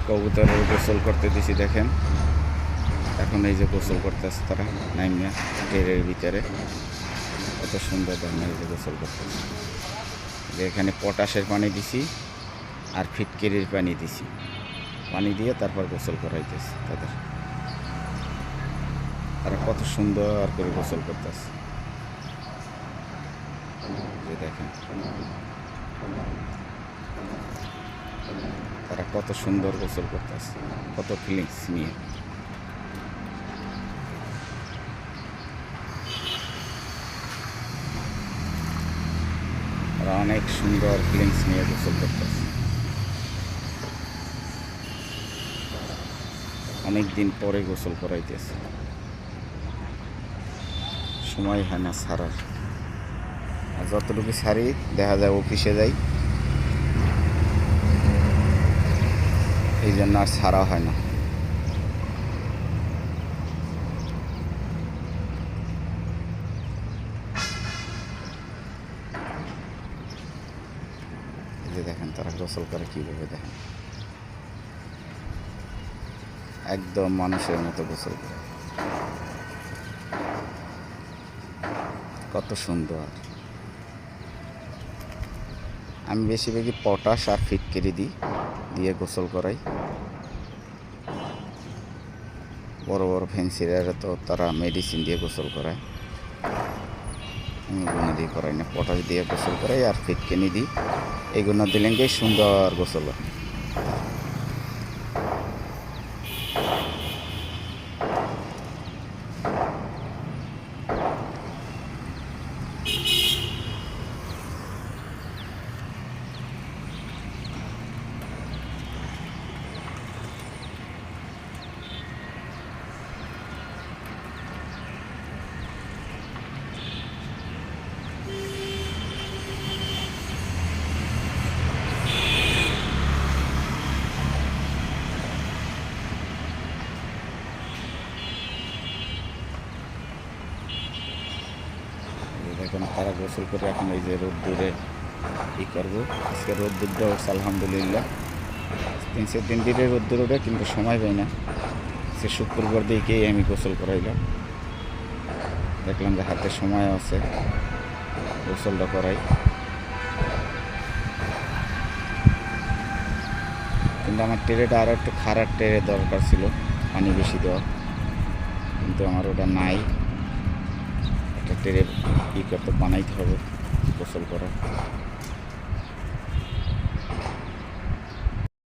কবুতরের গোসল করতে দিছি দেখেন। এখন এই যে গোসল করতেছে তারা নাইমিয়া টেরের ভিতরে, কত সুন্দর দেখেন এই যে গোসল করতেছে। যে এখানে পটাশের পানি দিছি আর ফিটকিরির পানি দিছি, পানি দিয়ে তারপর গোসল করাইতেছে তাদের। তারা কত সুন্দর করে গোসল করতেছে যে দেখেন, তারা কত সুন্দর গোসল করতেছে, কত ফিলিংস নিয়ে। তারা অনেক সুন্দর ফিলিংস নিয়ে গোসল করতেছে। অনেক দিন পরে গোসল করাইতেছে, সময় হয় না ছাড়ার। আর যতটুকু ছাড়ি দেখা যায় অফিসে যাই, এই জন্য আর ছাড়া হয় না। এই যে দেখেন তারা গোসল করে কীভাবে, দেখেন একদম মানুষের মতো গোসল করে, কত সুন্দর। আমি বেশিরভাগই পটাশ আর ফিটকিরি দিয়ে গোসল করাই। বড় বড় ফ্যান্সিরা তো তারা মেডিসিন দিয়ে গোসল করায়, আমি এগুলো দিয়ে করাই না। পটাশ দিয়ে গোসল করাই আর ফিটকিরি দিই, এগুলো দিলেন গিয়ে সুন্দর গোসল হয়। এখন তারা গোসল করে এখন এই যে রোদ্দুরে করবো। আজকে রোদ্দুরটা হচ্ছে আলহামদুলিল্লাহ 3-4 দিন রোদ্দুর ওঠে, কিন্তু সময় পাই না। সে শুক্রবার দিকেই আমি গোসল করাইলাম, দেখলাম যে হাতে সময় আছে, গোসলটা করাই। কিন্তু আমার টেরেটা আরও একটু খারাপ টেরে দরকার ছিল, পানি বেশি দেওয়া, কিন্তু আমার ওটা নাই। একটা টেরে করতে বানাইতে হবে গোসল করা।